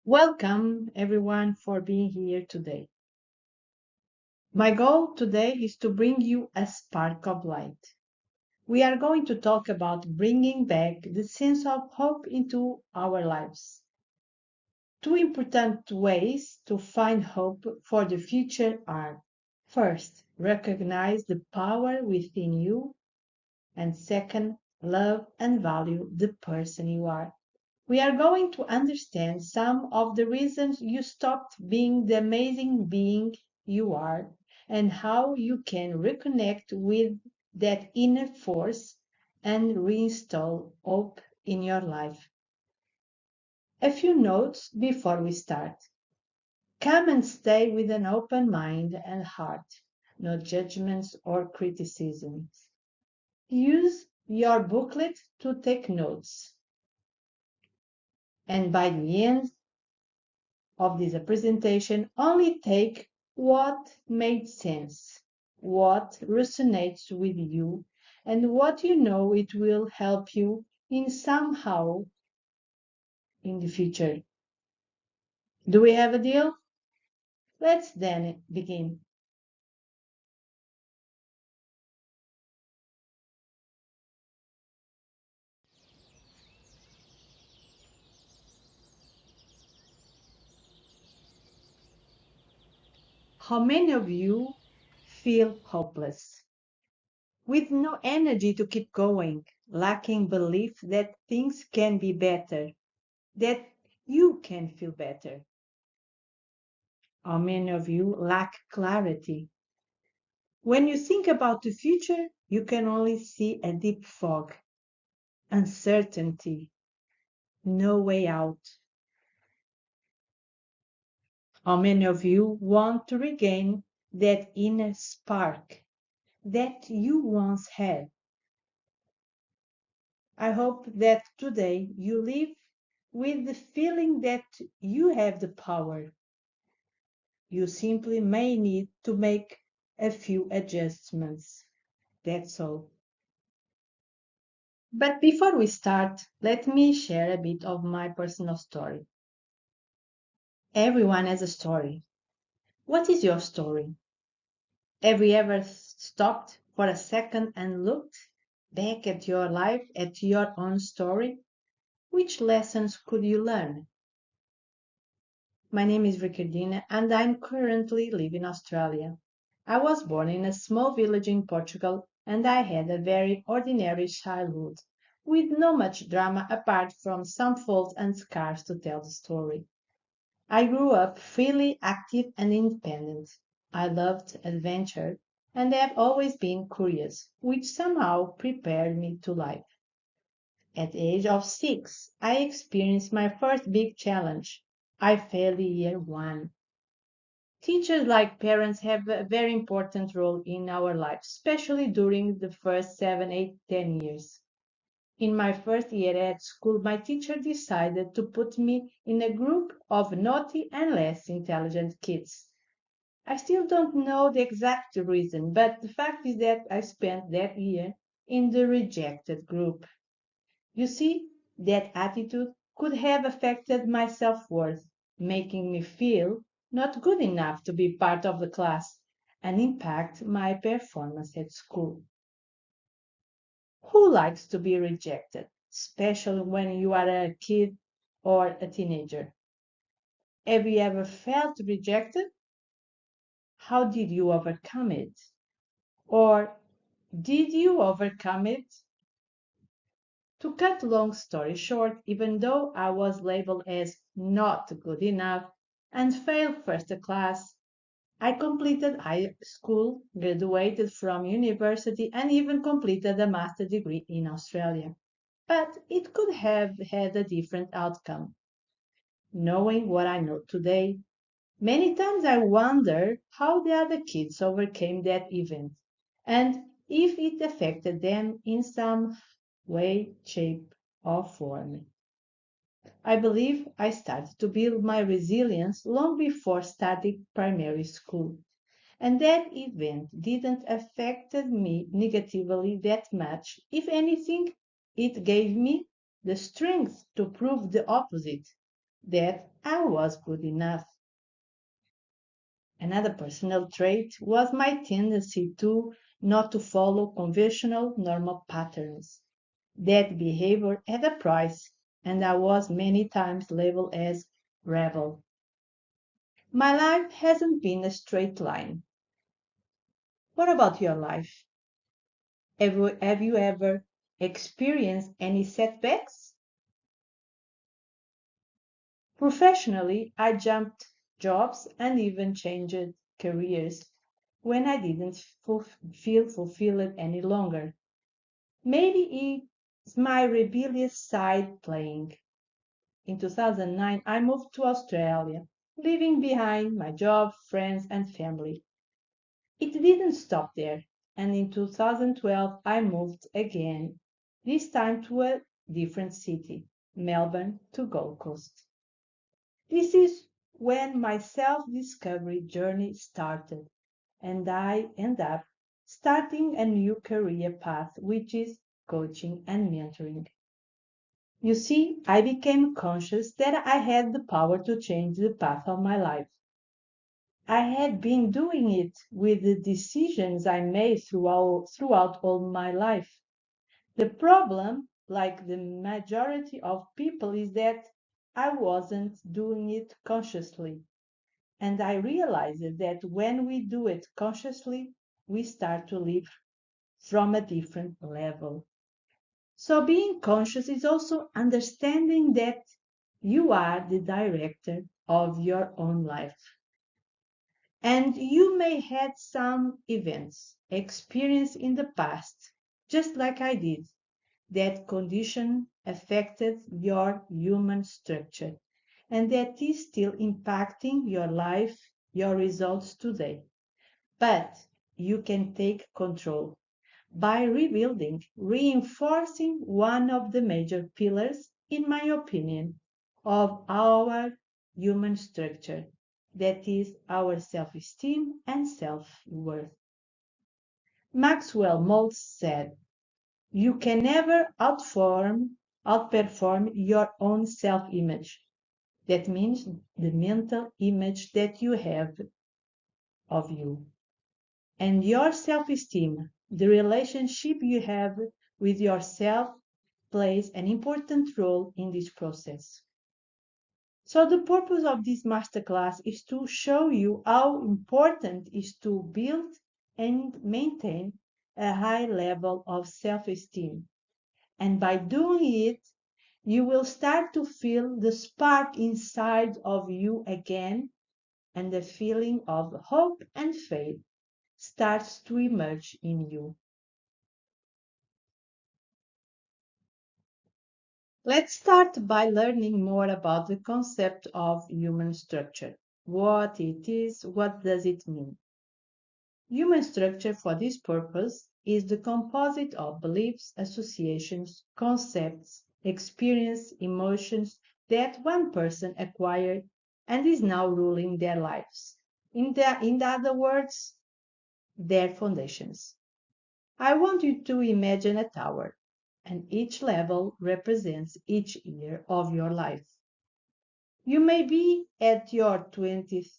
Welcome everyone for being here today. My goal today is to bring you a spark of light. We are going to talk about bringing back the sense of hope into our lives. Two important ways to find hope for the future are: first, recognize the power within you, and second, love and value the person you are. We are going to understand some of the reasons you stopped being the amazing being you are and how you can reconnect with that inner force and reinstall hope in your life. A few notes before we start. Come and stay with an open mind and heart, no judgments or criticisms. Use your booklet to take notes. And by the end of this presentation, only take what made sense, what resonates with you, and what you know it will help you in somehow in the future. Do we have a deal? Let's then begin. How many of you feel hopeless, with no energy to keep going, lacking belief that things can be better, that you can feel better? How many of you lack clarity? When you think about the future, you can only see a deep fog, uncertainty, no way out. How many of you want to regain that inner spark that you once had? I hope that today you live with the feeling that you have the power. You simply may need to make a few adjustments. That's all. But before we start, let me share a bit of my personal story. Everyone has a story. What is your story? Have you ever stopped for a second and looked back at your life, at your own story? Which lessons could you learn? My name is Ricardina and I'm currently living in Australia. I was born in a small village in Portugal and I had a very ordinary childhood, with not much drama apart from some faults and scars to tell the story. I grew up freely active and independent. I loved adventure and have always been curious, which somehow prepared me to life. At the age of 6, I experienced my first big challenge. I failed year 1. Teachers, like parents, have a very important role in our lives, especially during the first 7, 8, 10 years. In my first year at school, my teacher decided to put me in a group of naughty and less intelligent kids. I still don't know the exact reason, but the fact is that I spent that year in the rejected group. You see, that attitude could have affected my self-worth, making me feel not good enough to be part of the class and impact my performance at school. Who likes to be rejected, especially when you are a kid or a teenager? Have you ever felt rejected? How did you overcome it? Or did you overcome it? To cut long story short, even though I was labeled as not good enough and failed first class, I completed high school, graduated from university, and even completed a master's degree in Australia. But it could have had a different outcome. Knowing what I know today, many times I wonder how the other kids overcame that event and if it affected them in some way, shape, or form. I believe I started to build my resilience long before starting primary school, and that event didn't affect me negatively that much. If anything, it gave me the strength to prove the opposite. that I was good enough. Another personal trait was my tendency to not to follow conventional normal patterns. That behavior had a price, and I was many times labeled as rebel. My life hasn't been a straight line. What about your life? Have you ever experienced any setbacks? Professionally, I jumped jobs and even changed careers when I didn't feel fulfilled any longer. Maybe it's my rebellious side playing. In 2009, I moved to Australia, leaving behind my job, friends, and family. It didn't stop there, and in 2012, I moved again, this time to a different city, Melbourne to Gold Coast. This is when my self-discovery journey started, and I end up starting a new career path, which is coaching and mentoring. You see, I became conscious that I had the power to change the path of my life. I had been doing it with the decisions I made throughout all my life. The problem, like the majority of people, is that I wasn't doing it consciously. And I realized that when we do it consciously, we start to live from a different level. So being conscious is also understanding that you are the director of your own life. And you may had some events, experience in the past, just like I did, that condition affected your human structure and that is still impacting your life, your results today. But you can take control by rebuilding, reinforcing one of the major pillars, in my opinion, of our human structure, that is our self-esteem and self-worth. Maxwell Maltz said, you can never outperform your own self-image. That means the mental image that you have of you. And your self-esteem, the relationship you have with yourself, plays an important role in this process. So the purpose of this masterclass is to show you how important it is to build and maintain a high level of self-esteem. And by doing it, you will start to feel the spark inside of you again, and the feeling of hope and faith starts to emerge in you. Let's start by learning more about the concept of human structure. What it is, what does it mean? Human structure for this purpose is the composite of beliefs, associations, concepts, experience, emotions that one person acquired and is now ruling their lives. In other words, their foundations. I want you to imagine a tower, and each level represents each year of your life. You may be at your 20th,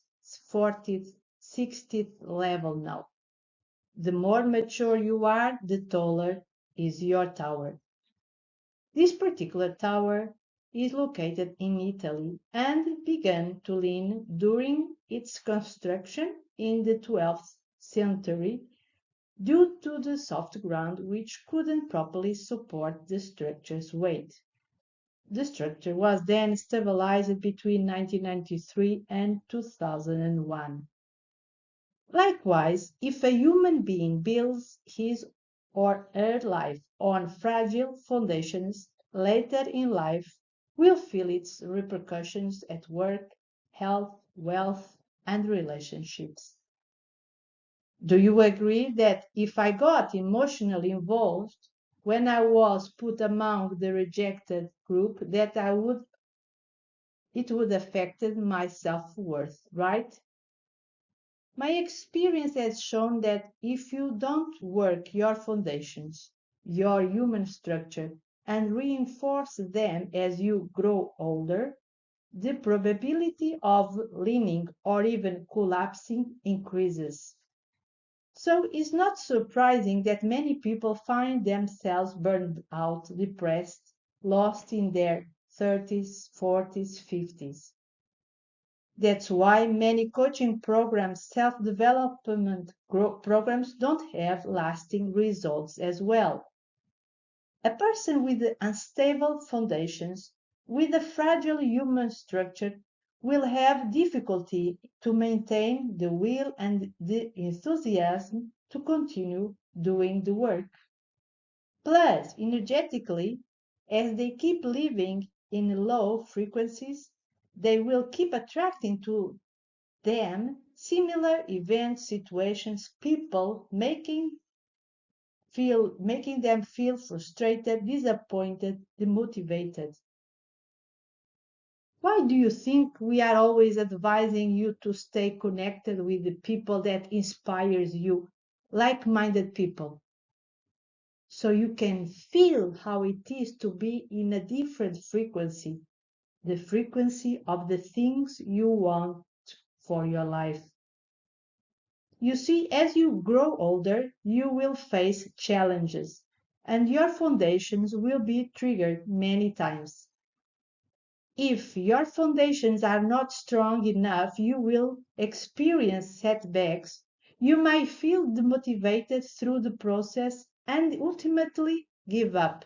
40th, 60th level now. The more mature you are, the taller is your tower. This particular tower is located in Italy and began to lean during its construction in the 12th century due to the soft ground which couldn't properly support the structure's weight. The structure was then stabilized between 1993 and 2001. Likewise, if a human being builds his or her life on fragile foundations, later in life will feel its repercussions at work, health, wealth, and relationships. Do you agree that if I got emotionally involved when I was put among the rejected group, that it would affected my self-worth, right? My experience has shown that if you don't work your foundations, your human structure, and reinforce them as you grow older, the probability of leaning or even collapsing increases. So it's not surprising that many people find themselves burned out, depressed, lost in their 30s, 40s, 50s. That's why many coaching programs, self-development programs don't have lasting results as well. A person with unstable foundations, with a fragile human structure, will have difficulty to maintain the will and the enthusiasm to continue doing the work. Plus, energetically, as they keep living in low frequencies, they will keep attracting to them similar events, situations, people, making them feel frustrated, disappointed, demotivated. Why do you think we are always advising you to stay connected with the people that inspires you, like-minded people, so you can feel how it is to be in a different frequency, the frequency of the things you want for your life? You see, as you grow older, you will face challenges and your foundations will be triggered many times. If your foundations are not strong enough, you will experience setbacks. You might feel demotivated through the process and ultimately give up.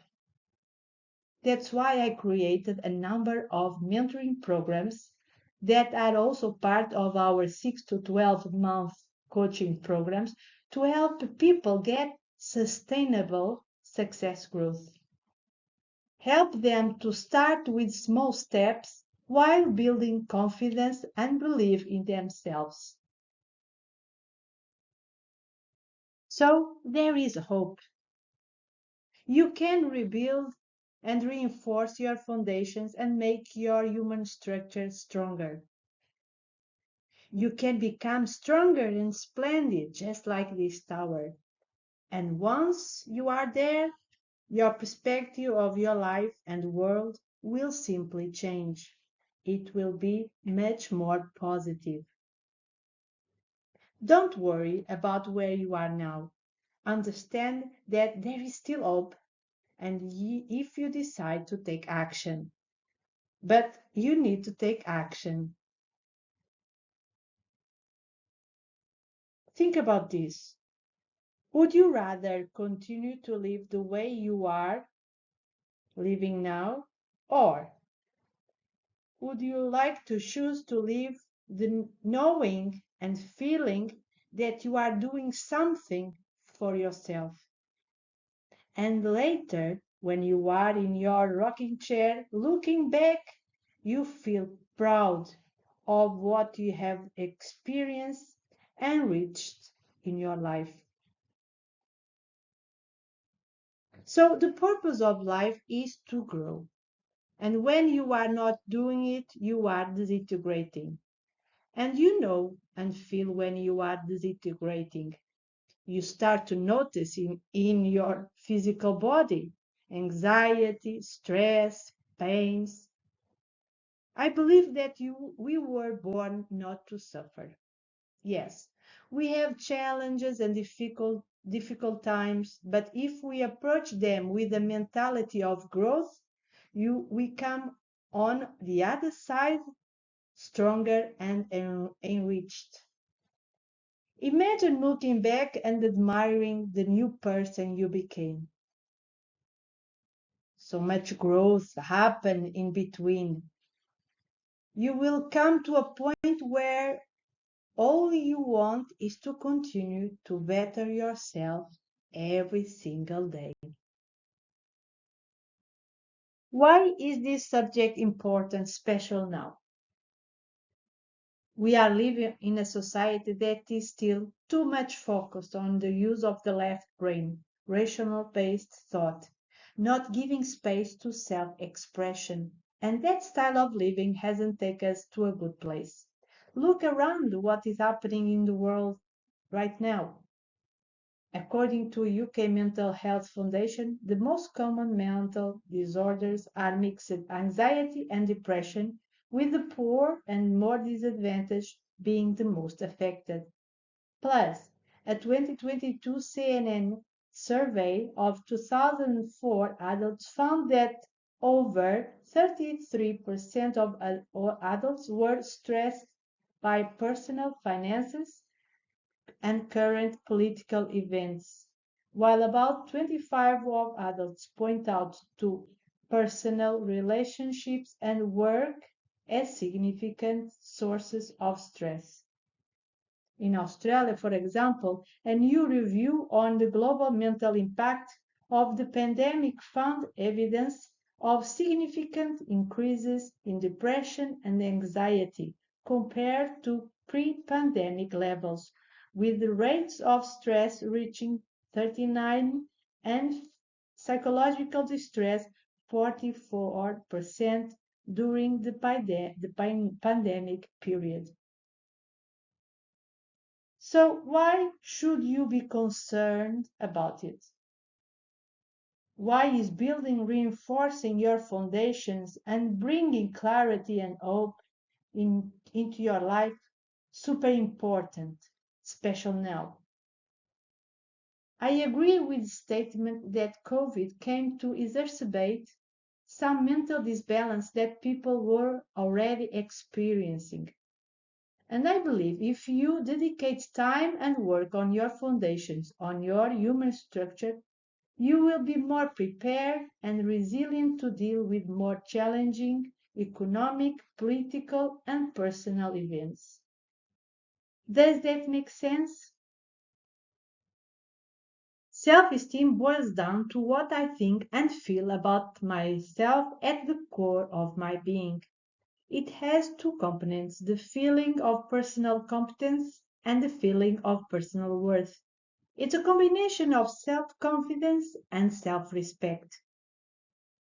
That's why I created a number of mentoring programs that are also part of our 6 to 12-month coaching programs to help people get sustainable success growth. Help them to start with small steps while building confidence and belief in themselves. So there is hope. You can rebuild and reinforce your foundations and make your human structure stronger. You can become stronger and splendid, just like this tower. And once you are there, your perspective of your life and world will simply change. It will be much more positive. Don't worry about where you are now. Understand that there is still hope, and if you decide to take action. But you need to take action. Think about this. Would you rather continue to live the way you are living now, or would you like to choose to live the knowing and feeling that you are doing something for yourself? And later, when you are in your rocking chair looking back, you feel proud of what you have experienced and reached in your life. So, the purpose of life is to grow. And when you are not doing it, you are disintegrating. And you know and feel when you are disintegrating. You start to notice in your physical body anxiety, stress, pains. I believe that we were born not to suffer. Yes, we have challenges and difficult times, but if we approach them with a mentality of growth, we come on the other side stronger and enriched. Imagine looking back and admiring the new person you became. So much growth happened in between. You will come to a point where all you want is to continue to better yourself every single day. Why is this subject important, special now? We are living in a society that is still too much focused on the use of the left brain, rational-based thought, not giving space to self-expression. And that style of living hasn't taken us to a good place. Look around what is happening in the world right now. According to UK Mental Health Foundation, the most common mental disorders are mixed anxiety and depression, with the poor and more disadvantaged being the most affected. Plus, a 2022 CNN survey of 2004 adults found that over 33% of adults were stressed by personal finances and current political events, while about 25 of adults point out to personal relationships and work as significant sources of stress. In Australia, for example, a new review on the global mental impact of the pandemic found evidence of significant increases in depression and anxiety compared to pre-pandemic levels, with the rates of stress reaching 39 and psychological distress 44% during the pandemic period. So why should you be concerned about it? Why is building reinforcing your foundations and bringing clarity and hope into your life super important, special now? I agree with the statement that COVID came to exacerbate some mental disbalance that people were already experiencing. And I believe if you dedicate time and work on your foundations, on your human structure, you will be more prepared and resilient to deal with more challenging economic, political, and personal events. Does that make sense? Self-esteem boils down to what I think and feel about myself at the core of my being. It has two components, the feeling of personal competence and the feeling of personal worth. It's a combination of self-confidence and self-respect.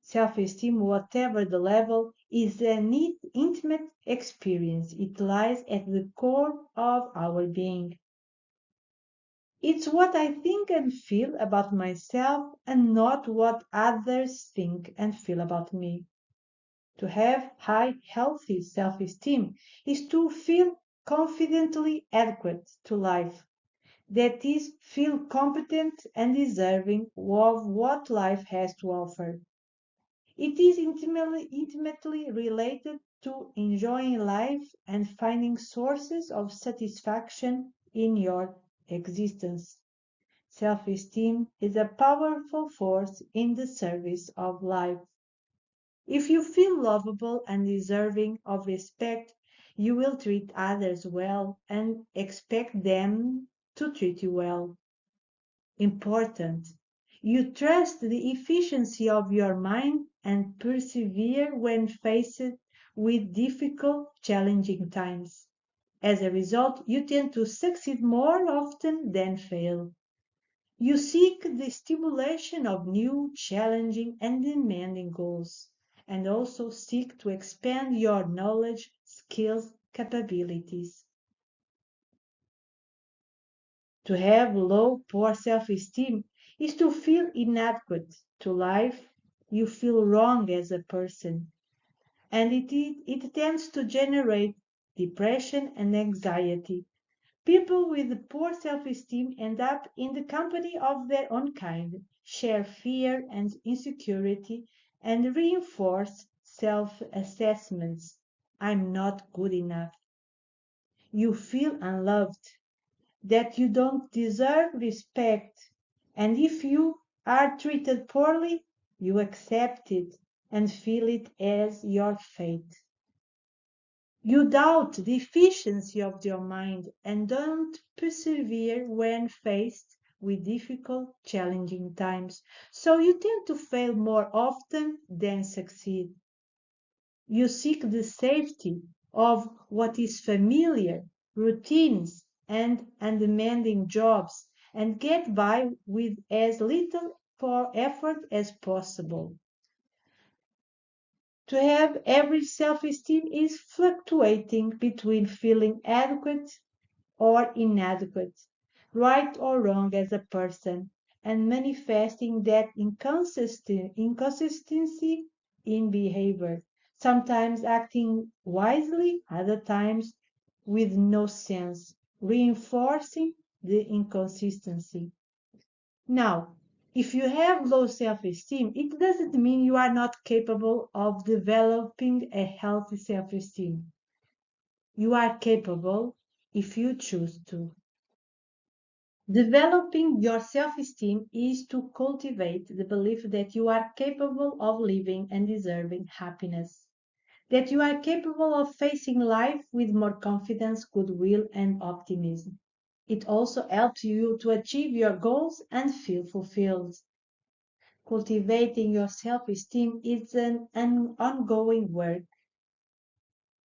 Self-esteem, whatever the level, is an intimate experience. It lies at the core of our being. It's what I think and feel about myself and not what others think and feel about me. To have high, healthy self-esteem is to feel confidently adequate to life. That is, feel competent and deserving of what life has to offer. It is intimately related to enjoying life and finding sources of satisfaction in your existence. Self-esteem is a powerful force in the service of life. If you feel lovable and deserving of respect, you will treat others well and expect them to treat you well. Important. You trust the efficiency of your mind and persevere when faced with difficult, challenging times. As a result, you tend to succeed more often than fail. You seek the stimulation of new, challenging, and demanding goals, and also seek to expand your knowledge, skills, capabilities. To have low, poor self-esteem is to feel inadequate to life, you feel wrong as a person, and it tends to generate depression and anxiety. People with poor self-esteem end up in the company of their own kind, share fear and insecurity, and reinforce self-assessments. I'm not good enough. You feel unloved, that you don't deserve respect, and if you are treated poorly, you accept it and feel it as your fate. You doubt the efficiency of your mind and don't persevere when faced with difficult, challenging times, so you tend to fail more often than succeed. You seek the safety of what is familiar, routines, and undemanding jobs, and get by with as little effort as possible. To have average self-esteem is fluctuating between feeling adequate or inadequate, right or wrong as a person, and manifesting that inconsistency in behavior. sometimes acting wisely, other times with no sense, reinforcing the inconsistency. Now, if you have low self esteem, it doesn't mean you are not capable of developing a healthy self esteem. You are capable if you choose to. Developing your self esteem is to cultivate the belief that you are capable of living and deserving happiness, that you are capable of facing life with more confidence, goodwill, and optimism. It also helps you to achieve your goals and feel fulfilled. Cultivating your self esteem is an ongoing work.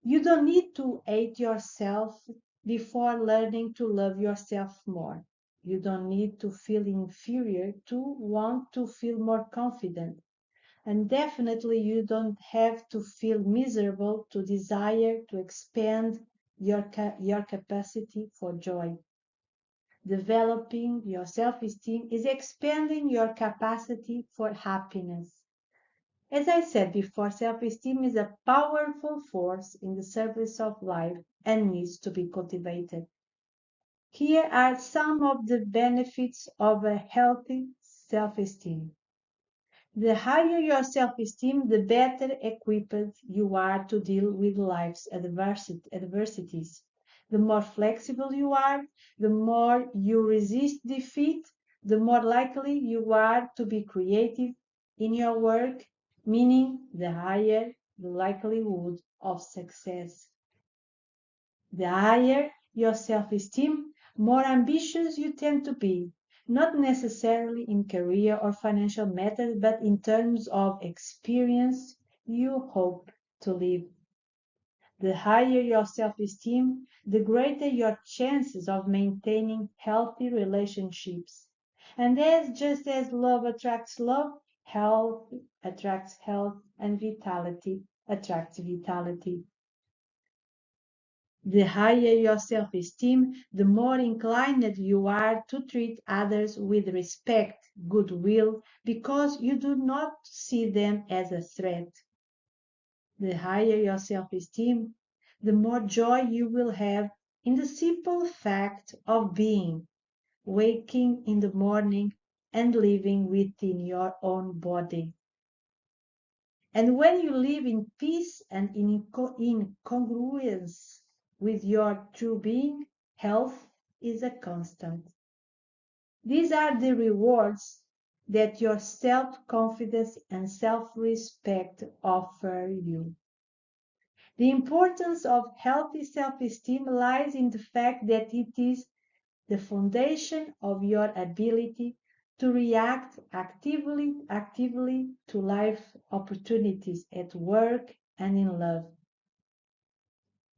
You don't need to hate yourself before learning to love yourself more. You don't need to feel inferior to want to feel more confident. And definitely, you don't have to feel miserable to desire to expand your capacity for joy. Developing your self esteem is expanding your capacity for happiness. As I said before, self-esteem is a powerful force in the service of life and needs to be cultivated. Here are some of the benefits of a healthy self-esteem. The higher your self-esteem, the better equipped you are to deal with life's adversities. The more flexible you are, the more you resist defeat, the more likely you are to be creative in your work, meaning the higher the likelihood of success. The higher your self-esteem, more ambitious you tend to be, not necessarily in career or financial matters, but in terms of experience you hope to live. The higher your self-esteem, the greater your chances of maintaining healthy relationships. And just as love attracts love, health attracts health, and vitality attracts vitality. The higher your self-esteem, the more inclined you are to treat others with respect, goodwill, because you do not see them as a threat. The higher your self-esteem, the more joy you will have in the simple fact of being, waking in the morning and living within your own body. And when you live in peace and in congruence with your true being, health is a constant. These are the rewards that your self-confidence and self-respect offer you. The importance of healthy self-esteem lies in the fact that it is the foundation of your ability to react actively to life opportunities at work and in love.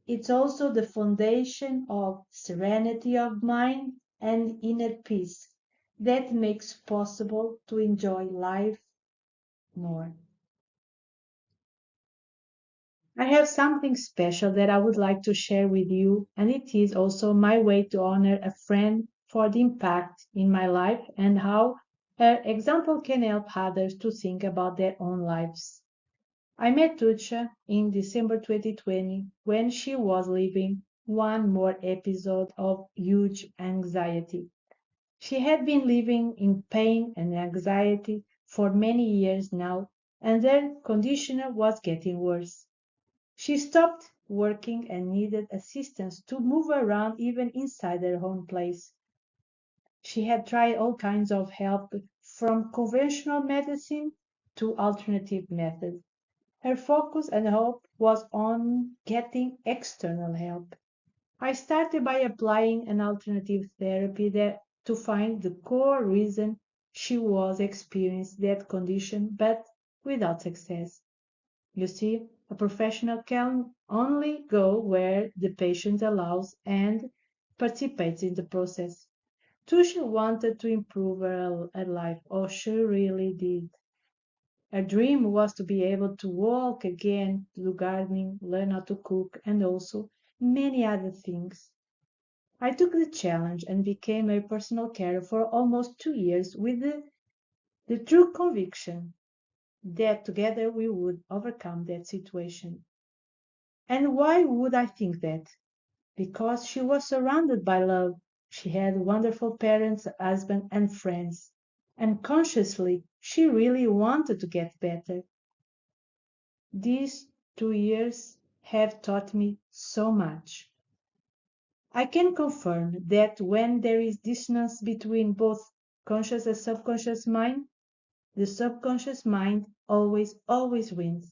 It's also the foundation of serenity of mind and inner peace that makes possible to enjoy life more. I have something special that I would like to share with you, and it is also my way to honor a friend for the impact in my life and how her example can help others to think about their own lives. I met Tutsha in December 2020 when she was living one more episode of huge anxiety. She had been living in pain and anxiety for many years now, and her condition was getting worse. She stopped working and needed assistance to move around even inside her home place. She had tried all kinds of help from conventional medicine to alternative methods. Her focus and hope was on getting external help. I started by applying an alternative therapy to find the core reason she was experiencing that condition, but without success. You see, a professional can only go where the patient allows and participates in the process. Tusha wanted to improve her life, oh, she really did. Her dream was to be able to walk again, to do gardening, learn how to cook, and also many other things. I took the challenge and became a personal carer for almost 2 years with the true conviction that together we would overcome that situation. And why would I think that? Because she was surrounded by love. She had wonderful parents, husband, and friends. And consciously, she really wanted to get better. These 2 years have taught me so much. I can confirm that when there is dissonance between both conscious and subconscious mind, the subconscious mind always wins.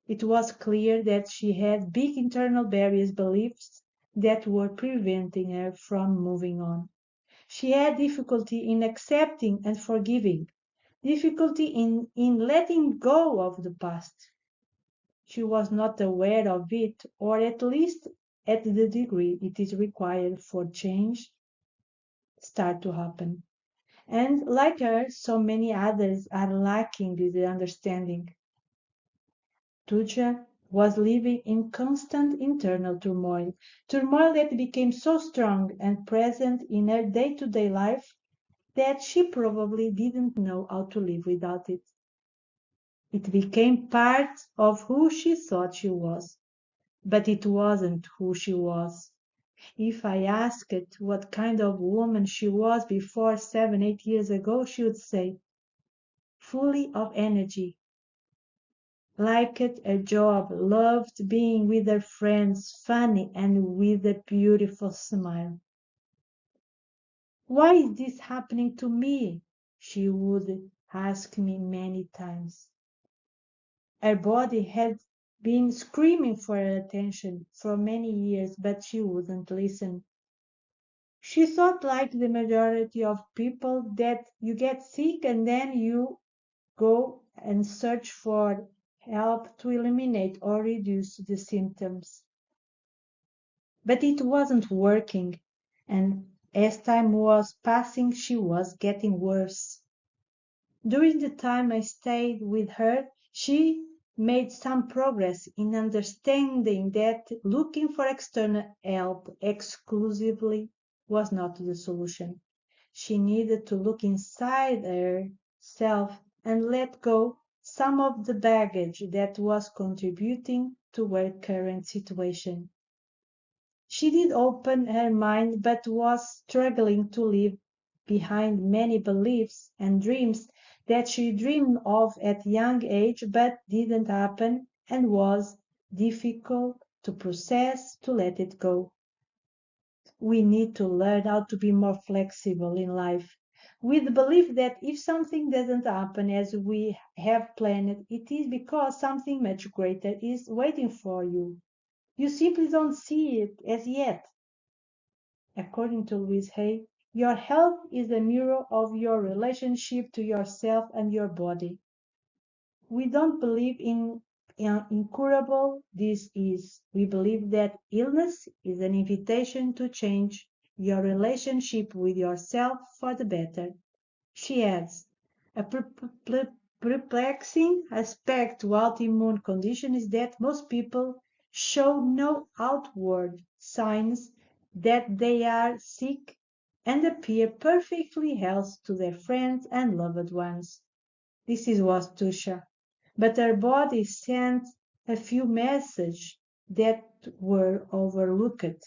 It was clear that she had big internal barriers beliefs that were preventing her from moving on. She had difficulty in accepting and forgiving, difficulty in letting go of the past. She was not aware of it, or at least at the degree it is required for change start to happen. And like her, so many others are lacking this understanding. Tuja was living in constant internal turmoil that became so strong and present in her day-to-day life that she probably didn't know how to live without it. It became part of who she thought she was, but it wasn't who she was. If I asked what kind of woman she was before 7, 8 years ago, she would say, fully of energy, liked her job, loved being with her friends, funny and with a beautiful smile. Why is this happening to me? She would ask me many times. Her body had been screaming for her attention for many years, but she wouldn't listen. She thought, like the majority of people, that you get sick and then you go and search for help to eliminate or reduce the symptoms. But it wasn't working, and as time was passing, she was getting worse. During the time I stayed with her, she made some progress in understanding that looking for external help exclusively was not the solution. She needed to look inside herself and let go some of the baggage that was contributing to her current situation. She did open her mind but was struggling to leave behind many beliefs and dreams that she dreamed of at young age but didn't happen and was difficult to process to let it go. We need to learn how to be more flexible in life with the belief that if something doesn't happen as we have planned, it is because something much greater is waiting for you. You simply don't see it as yet. According to Louise Hay, your health is a mirror of your relationship to yourself and your body. We don't believe in incurable disease. We believe that illness is an invitation to change your relationship with yourself for the better. She adds, a perplexing aspect to autoimmune condition is that most people show no outward signs that they are sick and appear perfectly healthy to their friends and loved ones. This is was Tusha, but her body sent a few messages that were overlooked.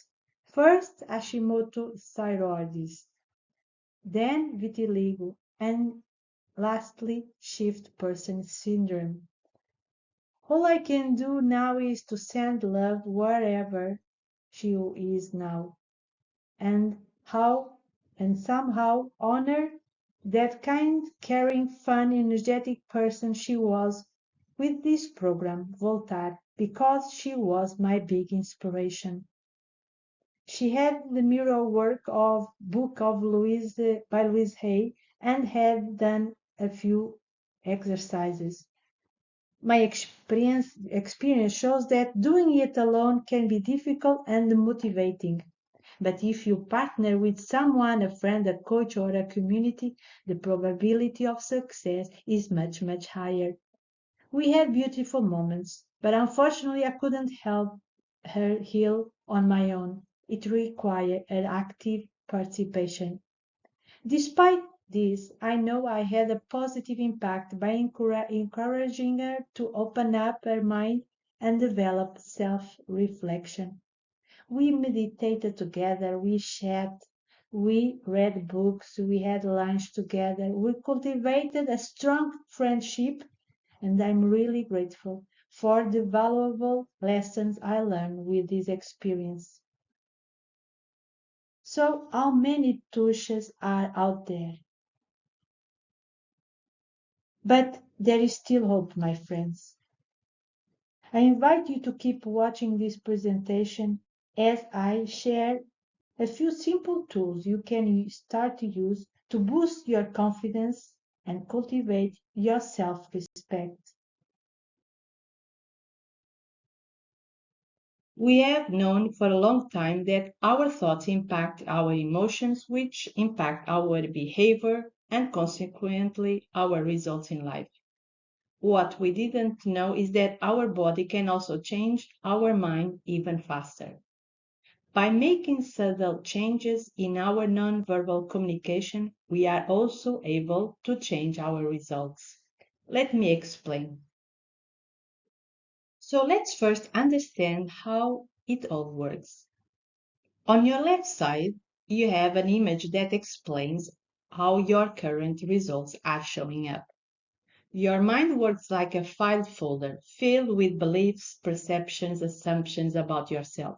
First, Hashimoto thyroiditis, then vitiligo, and lastly, shift person syndrome. All I can do now is to send love wherever she is now, and how and somehow honor that kind, caring, fun, energetic person she was with this program, Voltaire, because she was my big inspiration. She had the mirror work of book of Louise by Louise Hay and had done a few exercises. My experience shows that doing it alone can be difficult and motivating. But if you partner with someone, a friend, a coach, or a community, the probability of success is much, much higher. We had beautiful moments, but unfortunately I couldn't help her heal on my own. It required an active participation. Despite this, I know I had a positive impact by encouraging her to open up her mind and develop self-reflection. We meditated together, we chat, we read books, we had lunch together, we cultivated a strong friendship, and I'm really grateful for the valuable lessons I learned with this experience. So, how many tushes are out there? But there is still hope, my friends. I invite you to keep watching this presentation as I share a few simple tools you can start to use to boost your confidence and cultivate your self-respect. We have known for a long time that our thoughts impact our emotions, which impact our behavior and consequently our results in life. What we didn't know is that our body can also change our mind even faster. By making subtle changes in our nonverbal communication, we are also able to change our results. Let me explain. So let's first understand how it all works. On your left side, you have an image that explains how your current results are showing up. Your mind works like a file folder filled with beliefs, perceptions, assumptions about yourself.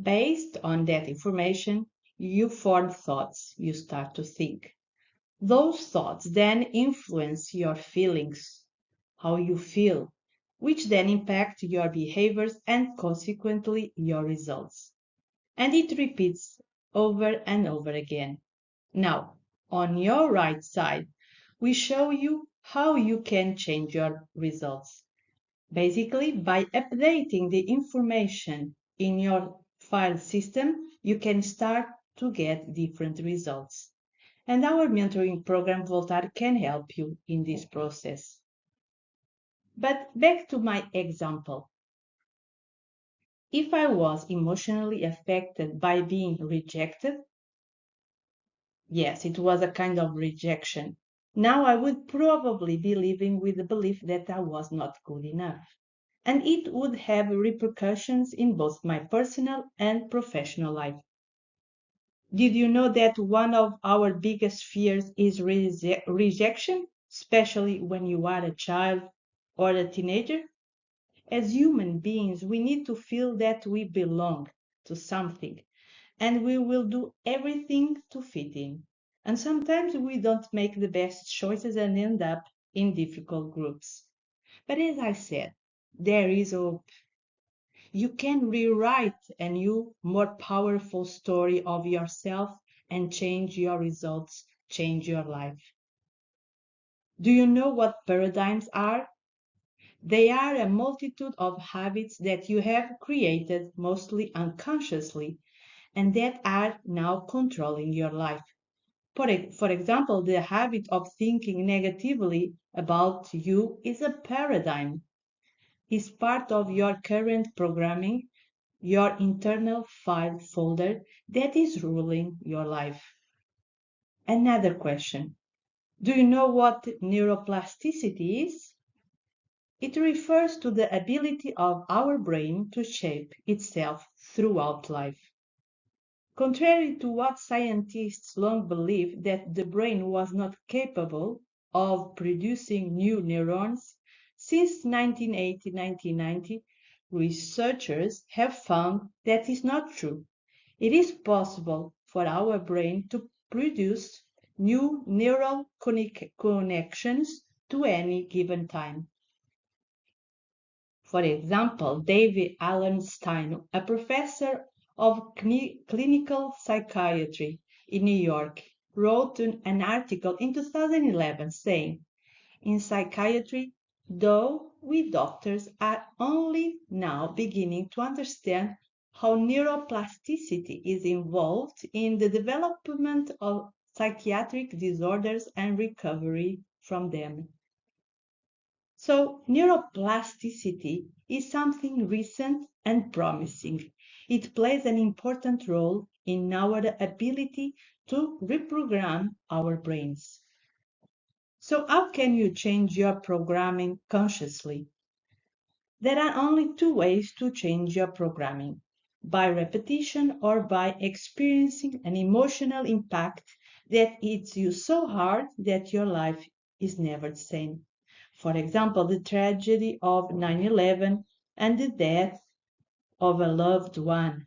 Based on that information, you form thoughts, you start to think. Those thoughts then influence your feelings, how you feel, which then impact your behaviors and consequently your results. And it repeats over and over again. Now, on your right side, we show you how you can change your results. Basically, by updating the information in your file system, you can start to get different results. And our mentoring program Voltar can help you in this process. But back to my example. If I was emotionally affected by being rejected, yes, it was a kind of rejection. Now I would probably be living with the belief that I was not good enough. And it would have repercussions in both my personal and professional life. Did you know that one of our biggest fears is rejection, especially when you are a child or a teenager? As human beings, we need to feel that we belong to something and we will do everything to fit in. And sometimes we don't make the best choices and end up in difficult groups. But as I said, there is hope. You can rewrite a new, more powerful story of yourself and change your results, change your life. Do you know what paradigms are? They are a multitude of habits that you have created mostly unconsciously and that are now controlling your life. For example, the habit of thinking negatively about you is a paradigm, is part of your current programming, your internal file folder that is ruling your life. Another question. Do you know what neuroplasticity is? It refers to the ability of our brain to shape itself throughout life. Contrary to what scientists long believed that the brain was not capable of producing new neurons, since 1980-1990, researchers have found that is not true. It is possible for our brain to produce new neural connections to any given time. For example, David Allenstein, a professor of clinical psychiatry in New York, wrote an article in 2011 saying, in psychiatry, though we doctors are only now beginning to understand how neuroplasticity is involved in the development of psychiatric disorders and recovery from them. So neuroplasticity is something recent and promising. It plays an important role in our ability to reprogram our brains. So, how can you change your programming consciously? There are only two ways to change your programming: by repetition or by experiencing an emotional impact that hits you so hard that your life is never the same. For example, the tragedy of 9/11 and the death of a loved one.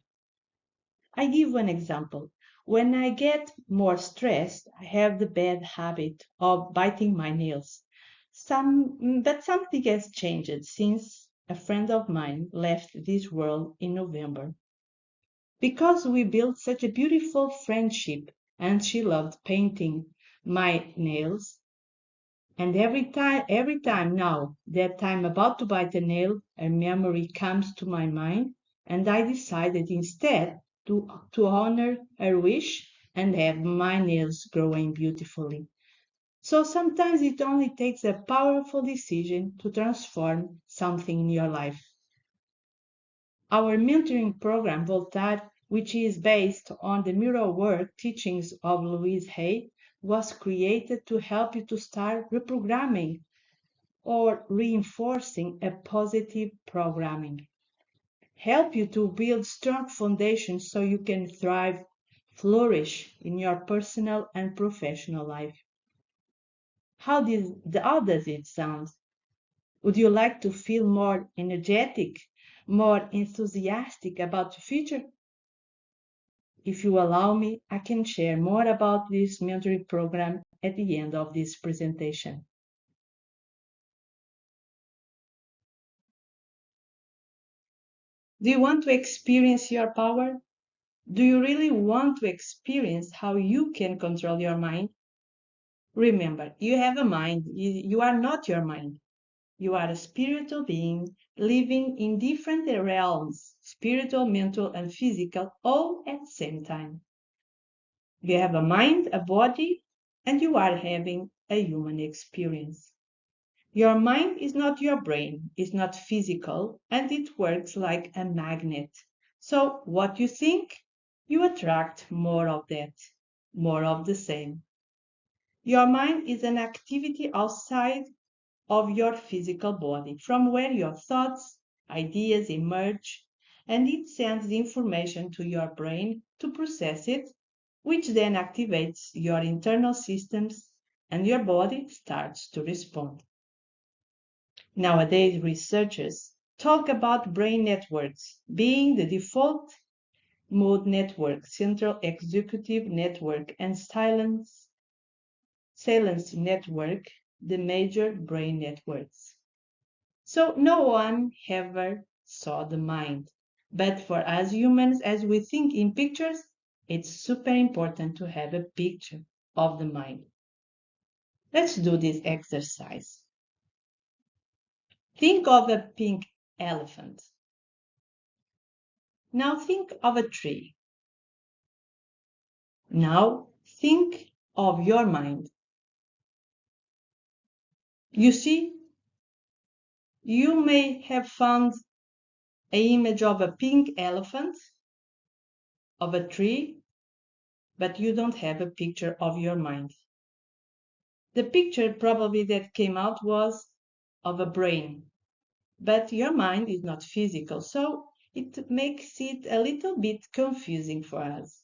I give one example. When I get more stressed, I have the bad habit of biting my nails. But something has changed since a friend of mine left this world in November. Because we built such a beautiful friendship and she loved painting my nails, and every time now that I'm about to bite a nail, a memory comes to my mind, and I decided instead to honor her wish and have my nails growing beautifully. So sometimes it only takes a powerful decision to transform something in your life. Our mentoring program, Voltaire, which is based on the mirror work teachings of Louise Hay, was created to help you to start reprogramming or reinforcing a positive programming. Help you to build strong foundations so you can thrive, flourish in your personal and professional life. How does it sound? Would you like to feel more energetic, more enthusiastic about the future? If you allow me, I can share more about this mentoring program at the end of this presentation. Do you want to experience your power? Do you really want to experience how you can control your mind? Remember, you have a mind. You are not your mind. You are a spiritual being living in different realms, spiritual, mental, and physical, all at the same time. You have a mind, a body, and you are having a human experience. Your mind is not your brain, it's not physical, and it works like a magnet. So, what you think, you attract more of that, more of the same. Your mind is an activity outside of your physical body, from where your thoughts, ideas emerge, and it sends the information to your brain to process it, which then activates your internal systems and your body starts to respond. Nowadays, researchers talk about brain networks being the default mode network, central executive network, and silence network, the major brain networks. So no one ever saw the mind. But for us humans, as we think in pictures, it's super important to have a picture of the mind. Let's do this exercise. Think of a pink elephant. Now think of a tree. Now think of your mind. You see, you may have found an image of a pink elephant, of a tree, but you don't have a picture of your mind. The picture probably that came out was of a brain, but your mind is not physical, so it makes it a little bit confusing for us.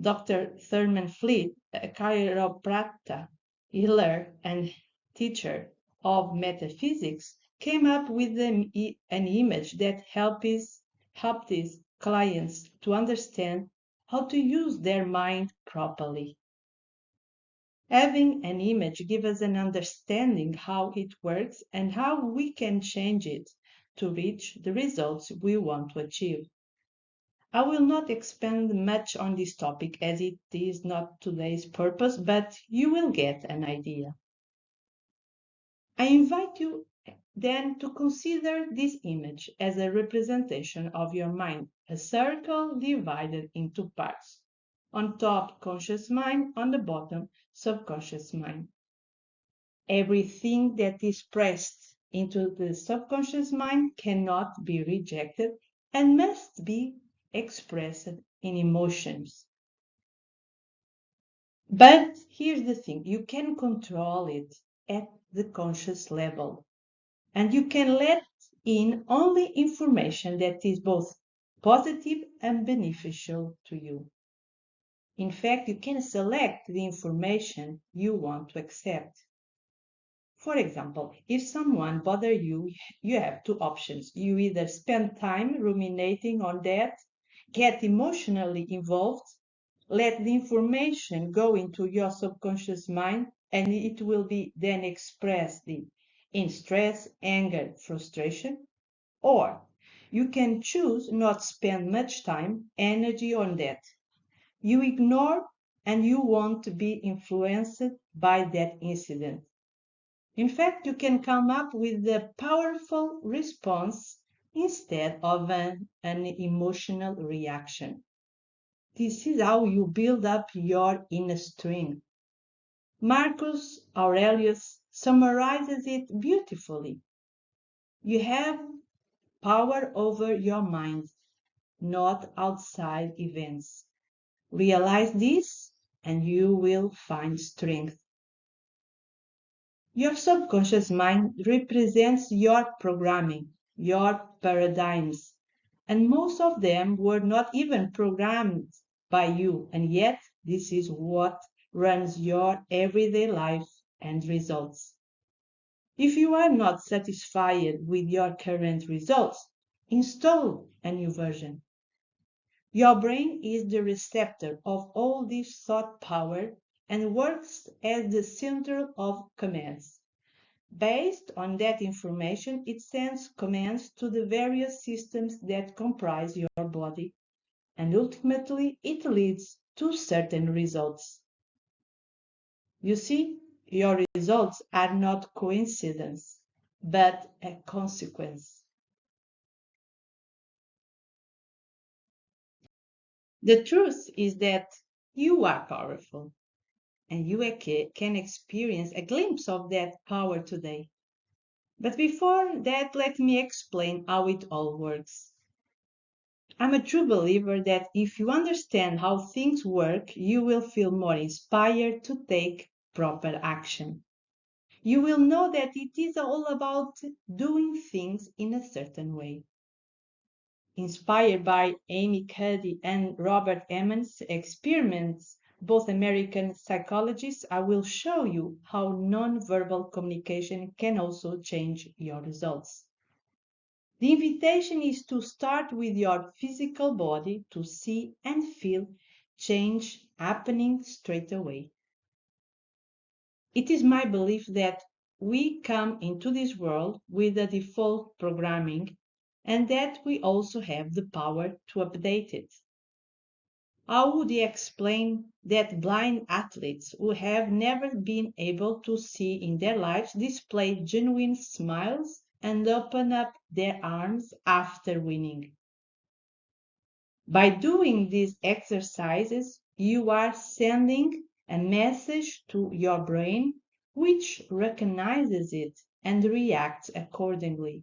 Dr. Thurman Fleet, a chiropractor, healer, and teacher of metaphysics, came up with an image that helped his clients to understand how to use their mind properly. Having an image gives us an understanding how it works and how we can change it to reach the results we want to achieve. I will not expand much on this topic as it is not today's purpose, but you will get an idea. I invite you then to consider this image as a representation of your mind, a circle divided into parts. On top, conscious mind, on the bottom, subconscious mind. Everything that is pressed into the subconscious mind cannot be rejected and must be expressed in emotions. But here's the thing, you can control it at the conscious level, and you can let in only information that is both positive and beneficial to you. In fact, you can select the information you want to accept. For example, if someone bothers you, you have two options. You either spend time ruminating on that, get emotionally involved, let the information go into your subconscious mind, and it will be then expressed in stress, anger, frustration. Or you can choose not spend much time, energy on that. You ignore and you won't be influenced by that incident. In fact, you can come up with a powerful response instead of an emotional reaction. This is how you build up your inner strength. Marcus Aurelius summarizes it beautifully. You have power over your mind, not outside events. Realize this and you will find strength. Your subconscious mind represents your programming, your paradigms, and most of them were not even programmed by you, and yet this is what runs your everyday life and results. If you are not satisfied with your current results, install a new version. Your brain is the receptor of all this thought power and works as the center of commands. Based on that information, it sends commands to the various systems that comprise your body, and ultimately it leads to certain results. You see, your results are not coincidence, but a consequence. The truth is that you are powerful, and you can experience a glimpse of that power today. But before that, let me explain how it all works. I'm a true believer that if you understand how things work, you will feel more inspired to take proper action. You will know that it is all about doing things in a certain way. Inspired by Amy Cuddy and Robert Emmons' experiments, both American psychologists, I will show you how non-verbal communication can also change your results. The invitation is to start with your physical body to see and feel change happening straight away. It is my belief that we come into this world with a default programming and that we also have the power to update it. How would you explain that blind athletes who have never been able to see in their lives display genuine smiles and open up their arms after winning? By doing these exercises, you are sending a message to your brain which recognizes it and reacts accordingly.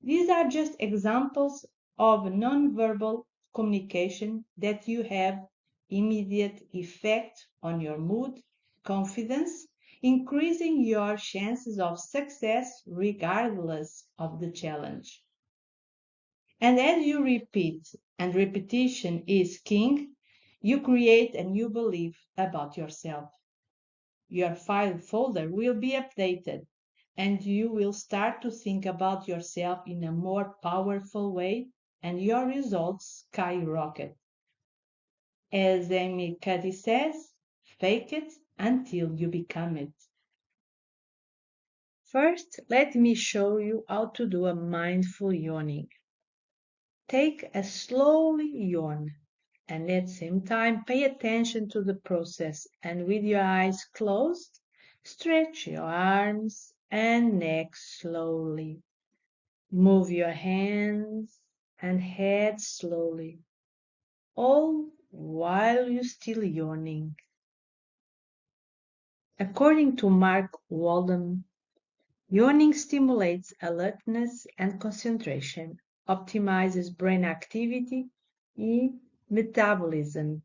These are just examples of nonverbal communication that you have immediate effect on your mood, confidence, increasing your chances of success regardless of the challenge. And as you repeat, and repetition is king, you create a new belief about yourself. Your file folder will be updated and you will start to think about yourself in a more powerful way and your results skyrocket. As Amy Cuddy says, fake it until you become it. First, let me show you how to do a mindful yawning. Take a slowly yawn and at the same time pay attention to the process and with your eyes closed, stretch your arms and neck slowly. Move your hands and head slowly, all while you're still yawning. According to Mark Walden, Yawning stimulates alertness and concentration, optimizes brain activity and metabolism,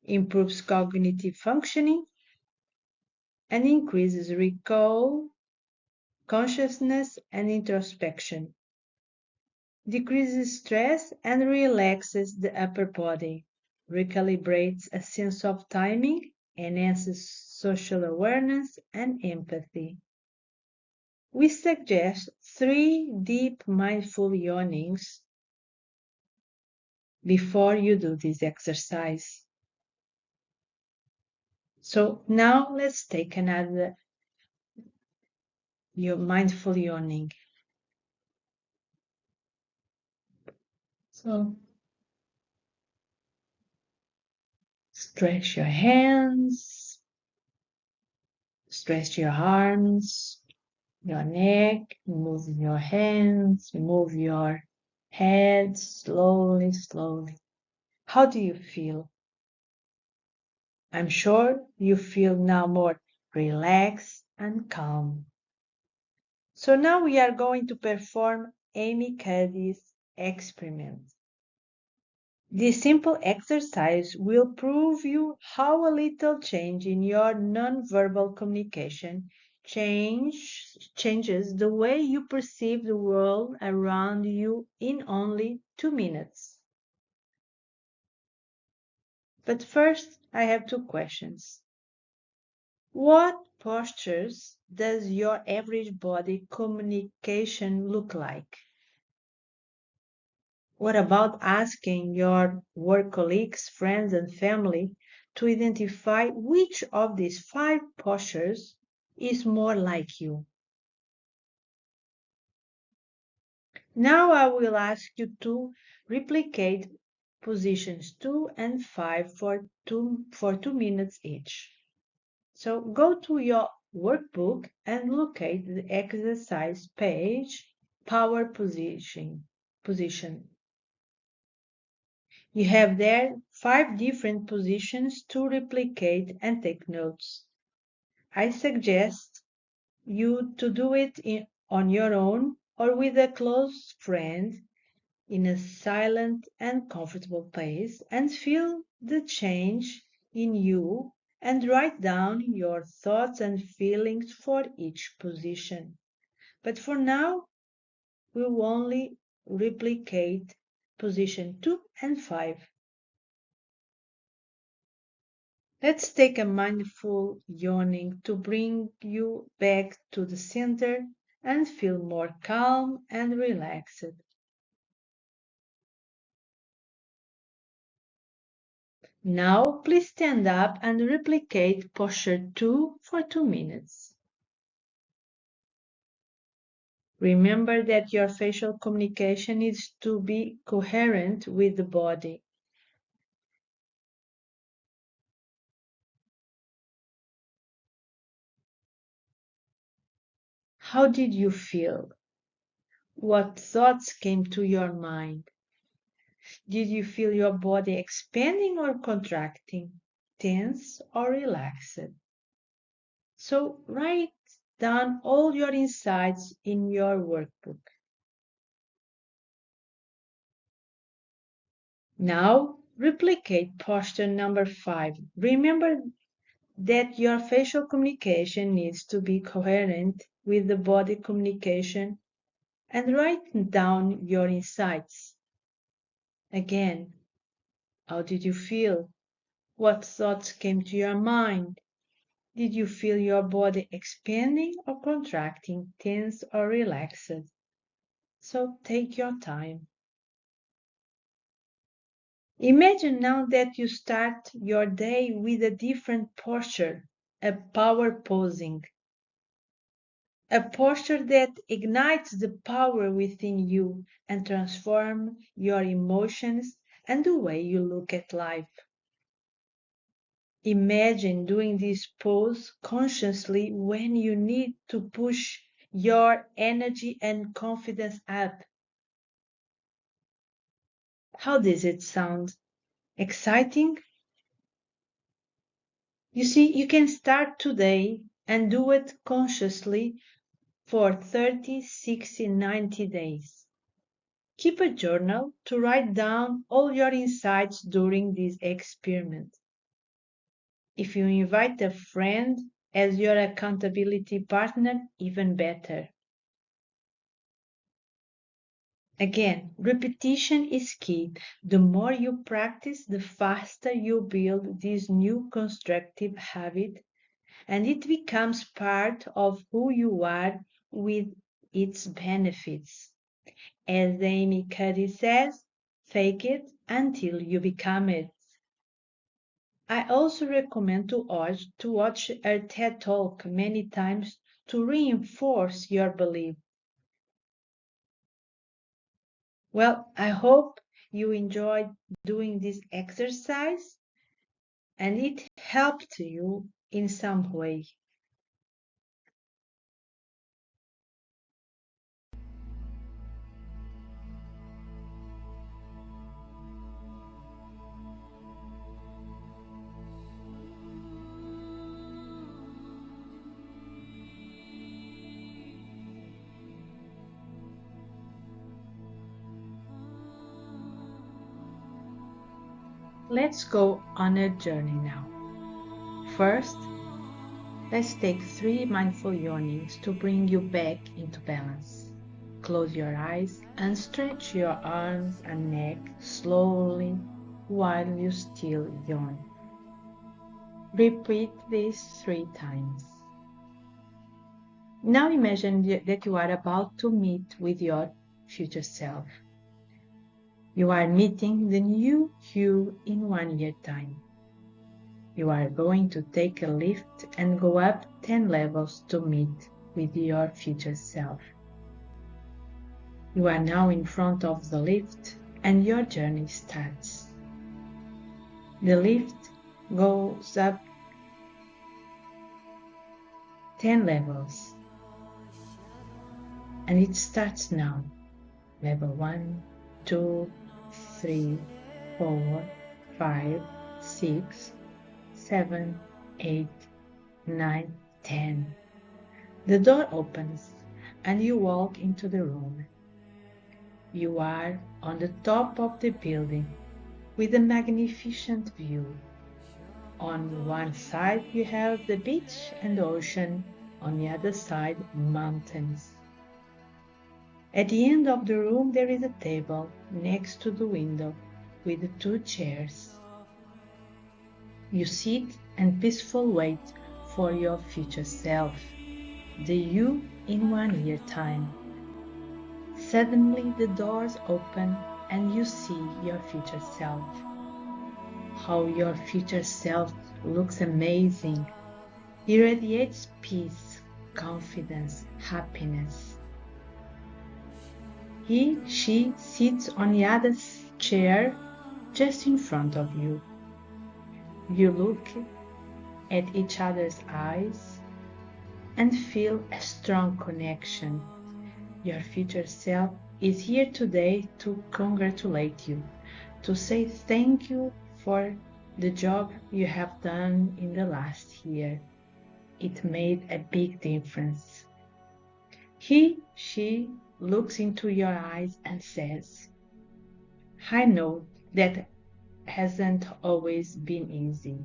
improves cognitive functioning, and increases recall, consciousness, and introspection, decreases stress and relaxes the upper body, recalibrates a sense of timing, enhances social awareness and empathy. We suggest 3 deep mindful yawnings before you do this exercise. So now let's take another mindful yawning. So stretch your hands, stretch your arms, your neck, move your hands, move your head slowly, slowly. How do you feel? I'm sure you feel now more relaxed and calm. So now we are going to perform Amy Cuddy's experiment. This simple exercise will prove you how a little change in your non-verbal communication changes the way you perceive the world around you in only 2 minutes. But first, I have 2 questions. What postures does your average body communication look like? What about asking your work colleagues, friends, and family to identify which of these 5 postures is more like you? Now I will ask you to replicate positions 2 and 5 for 2 minutes each. So go to your workbook and locate the exercise page, power position. You have there 5 different positions to replicate and take notes. I suggest you to do it on your own or with a close friend in a silent and comfortable place and feel the change in you and write down your thoughts and feelings for each position. But for now, we will only replicate position 2 and 5. Let's take a mindful yawning to bring you back to the center and feel more calm and relaxed. Now, please stand up and replicate posture 2 for 2 minutes. Remember that your facial communication needs to be coherent with the body. How did you feel? What thoughts came to your mind? Did you feel your body expanding or contracting, tense or relaxed? So write down all your insights in your workbook. Now replicate posture number 5. Remember that your facial communication needs to be coherent with the body communication and write down your insights. Again, how did you feel? What thoughts came to your mind? Did you feel your body expanding or contracting, tense or relaxed? So take your time. Imagine now that you start your day with a different posture, a power posing, a posture that ignites the power within you and transforms your emotions and the way you look at life. Imagine doing this pose consciously when you need to push your energy and confidence up. How does it sound? Exciting? You see, you can start today and do it consciously for 30, 60, 90 days. Keep a journal to write down all your insights during this experiment. If you invite a friend as your accountability partner, even better. Again, repetition is key. The more you practice, the faster you build this new constructive habit, and it becomes part of who you are with its benefits. As Amy Cuddy says, fake it until you become it. I also recommend to watch her TED Talk many times to reinforce your belief. Well, I hope you enjoyed doing this exercise and it helped you in some way. Let's go on a journey now. First, let's take 3 mindful yawnings to bring you back into balance. Close your eyes and stretch your arms and neck slowly while you still yawn. Repeat this 3 times. Now imagine that you are about to meet with your future self. You are meeting the new you in 1 year time. You are going to take a lift and go up 10 levels to meet with your future self. You are now in front of the lift and your journey starts. The lift goes up 10 levels and it starts now. Level 1, 2, 3, 4, 5, 6, 7, 8, 9, 10. The door opens and you walk into the room. You are on the top of the building with a magnificent view. On one side you have the beach and ocean, on the other side mountains. At the end of the room there is a table next to the window with 2 chairs. You sit and peacefully wait for your future self, the you in 1 year time. Suddenly the doors open and you see your future self. How your future self looks amazing. He radiates peace, confidence, happiness. She sits on the other chair just in front of you. You look at each other's eyes and feel a strong connection. Your future self is here today to congratulate you, to say thank you for the job you have done in the last year. It made a big difference. She looks into your eyes and says, I know that hasn't always been easy,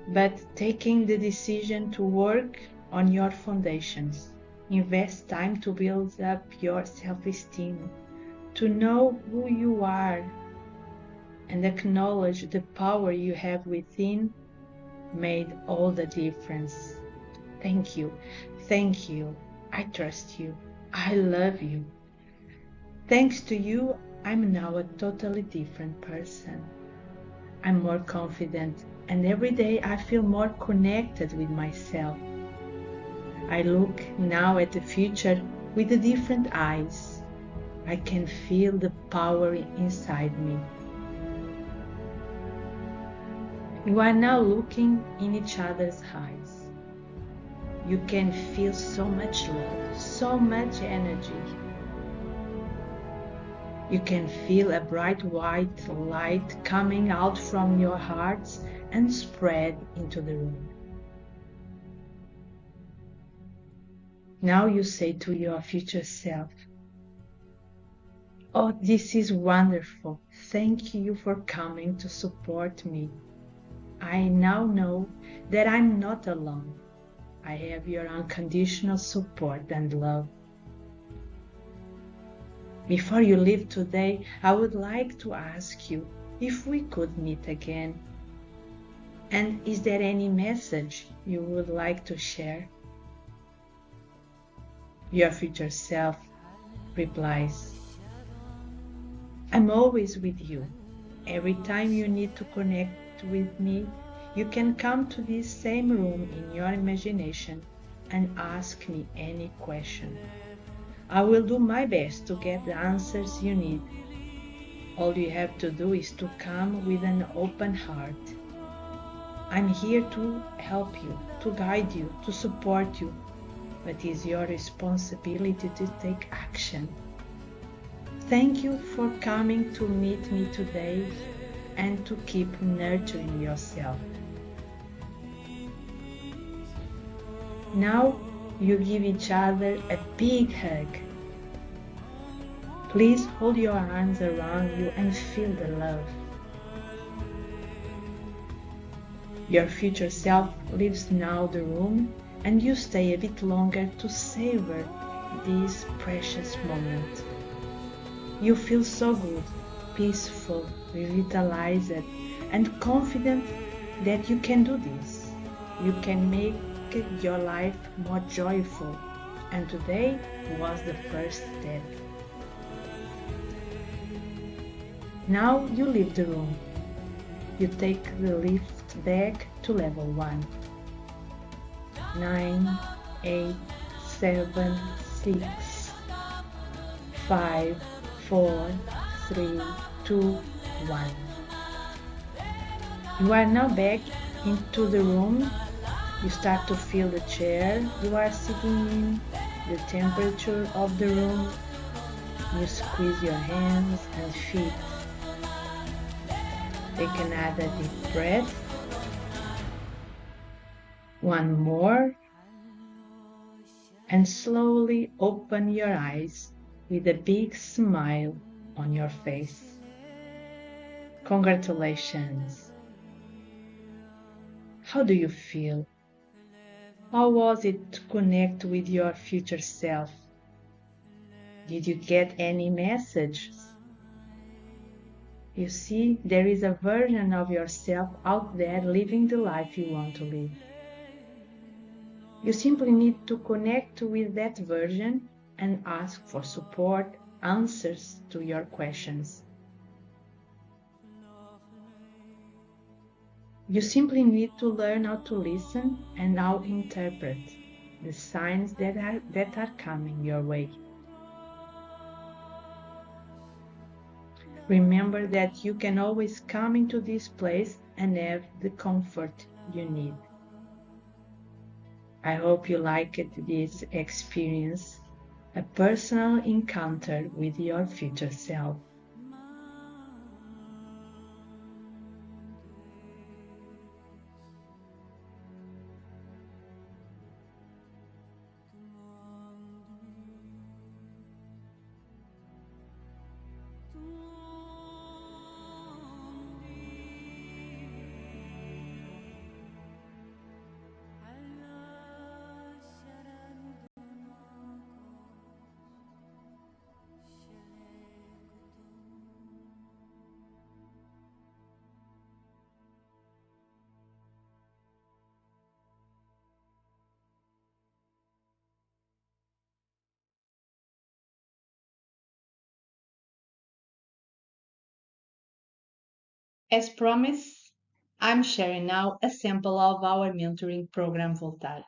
but taking the decision to work on your foundations, invest time to build up your self-esteem, to know who you are and acknowledge the power you have within made all the difference. Thank you. Thank you. I trust you. I love you. Thanks to you, I'm now a totally different person. I'm more confident, and every day I feel more connected with myself. I look now at the future with different eyes. I can feel the power inside me. You are now looking in each other's eyes. You can feel so much love, so much energy. You can feel a bright white light coming out from your hearts and spread into the room. Now you say to your future self, "Oh, this is wonderful. Thank you for coming to support me. I now know that I'm not alone. I have your unconditional support and love." Before you leave today, I would like to ask you if we could meet again. And is there any message you would like to share? Your future self replies, "I'm always with you. Every time you need to connect with me, you can come to this same room in your imagination and ask me any question. I will do my best to get the answers you need. All you have to do is to come with an open heart. I'm here to help you, to guide you, to support you, but it's your responsibility to take action. Thank you for coming to meet me today and to keep nurturing yourself." Now you give each other a big hug. Please hold your arms around you and feel the love. Your future self leaves now the room, and you stay a bit longer to savor this precious moment. You feel so good, peaceful, revitalized, and confident that you can do this. You can make your life more joyful, and today was the first step. Now you leave the room. You take the lift back to level 1. 9, 8, 7, 6, 5, 4, 3, 2, 1. You are now back into the room. You start to feel the chair you are sitting in, the temperature of the room. You squeeze your hands and feet. Take another deep breath. One more. And slowly open your eyes with a big smile on your face. Congratulations. How do you feel? How was it to connect with your future self? Did you get any messages? You see, there is a version of yourself out there living the life you want to live. You simply need to connect with that version and ask for support, answers to your questions. You simply need to learn how to listen and how to interpret the signs that are coming your way. Remember that you can always come into this place and have the comfort you need. I hope you liked this experience, a personal encounter with your future self. As promised, I'm sharing now a sample of our mentoring program Voltar.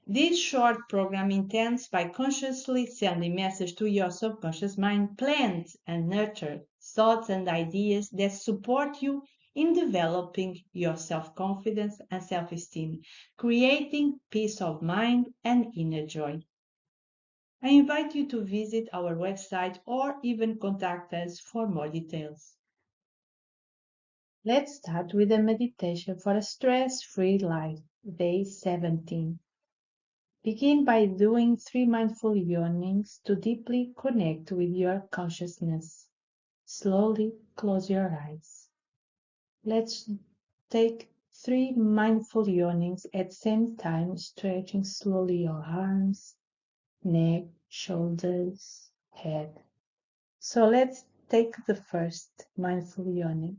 This short program intends by consciously sending message to your subconscious mind, plant and nurture thoughts and ideas that support you in developing your self-confidence and self-esteem, creating peace of mind and inner joy. I invite you to visit our website or even contact us for more details. Let's start with a meditation for a stress-free life, day 17. Begin by doing 3 mindful yawnings to deeply connect with your consciousness. Slowly close your eyes. Let's take 3 mindful yawnings at the same time, stretching slowly your arms, neck, shoulders, head. So let's take the first mindful yawning.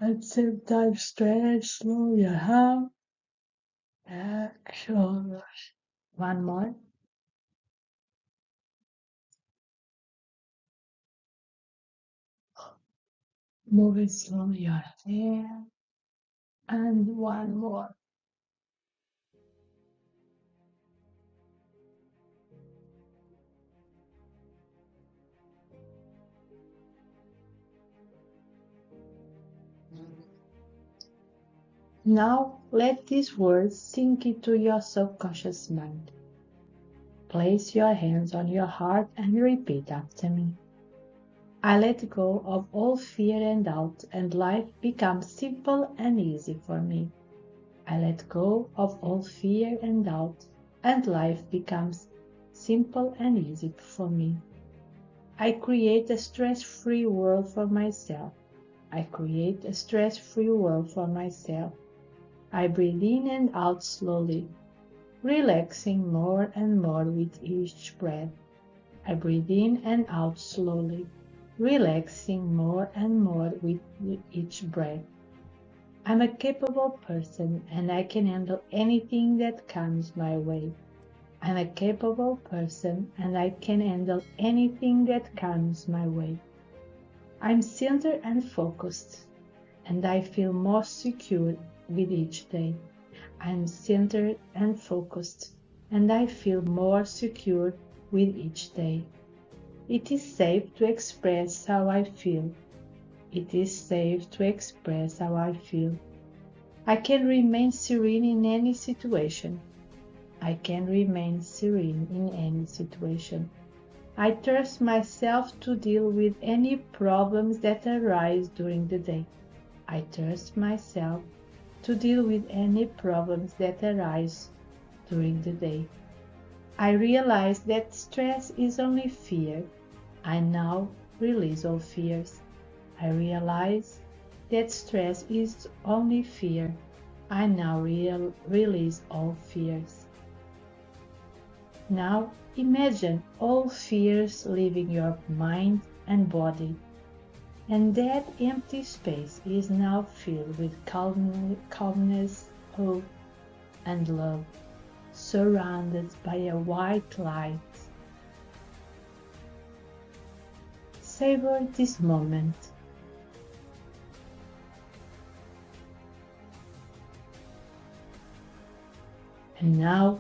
At the same time, stretch slowly your arm, neck, shoulders. One more. Move it slowly your hand. And one more. Now let these words sink into your subconscious mind. Place your hands on your heart and repeat after me. I let go of all fear and doubt, and life becomes simple and easy for me. I let go of all fear and doubt, and life becomes simple and easy for me. I create a stress-free world for myself. I create a stress-free world for myself. I breathe in and out slowly, relaxing more and more with each breath. I breathe in and out slowly, relaxing more and more with each breath. I'm a capable person and I can handle anything that comes my way. I'm a capable person and I can handle anything that comes my way. I'm centered and focused, and I feel more secure with each day. I'm centered and focused, and I feel more secure with each day. It is safe to express how I feel. It is safe to express how I feel. I can remain serene in any situation. I can remain serene in any situation. I trust myself to deal with any problems that arise during the day. I trust myself to deal with any problems that arise during the day. I realize that stress is only fear. I now release all fears. I realize that stress is only fear. I now release all fears. Now imagine all fears leaving your mind and body, and that empty space is now filled with calmness, hope, and love, surrounded by a white light. Savor this moment. And now,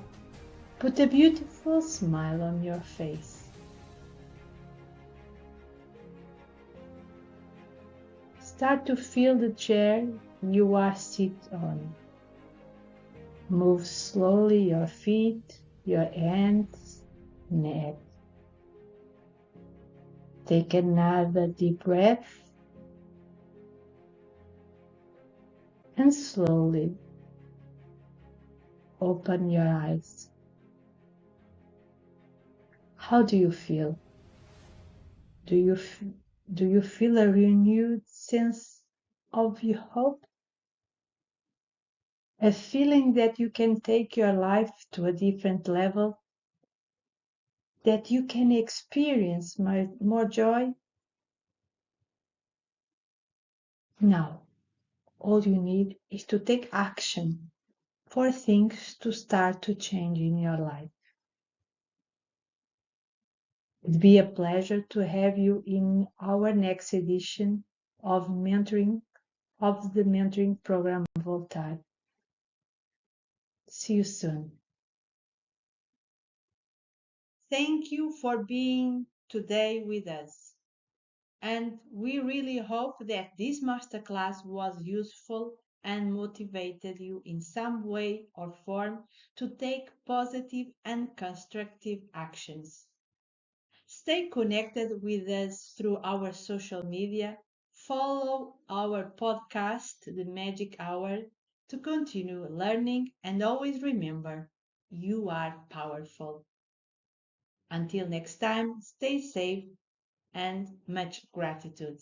put a beautiful smile on your face. Start to feel the chair you are seated on. Move slowly your feet, your hands, neck. Take another deep breath and slowly open your eyes. How do you feel? Do you, do you feel a renewed sense of hope? A feeling that you can take your life to a different level? That you can experience more joy? Now, all you need is to take action for things to start to change in your life. It'd be a pleasure to have you in our next edition of the mentoring program Voltar. See you soon. Thank you for being today with us. And we really hope that this masterclass was useful and motivated you in some way or form to take positive and constructive actions. Stay connected with us through our social media. Follow our podcast, The Magic Hour, to continue learning, and always remember you are powerful. Until next time, stay safe and much gratitude.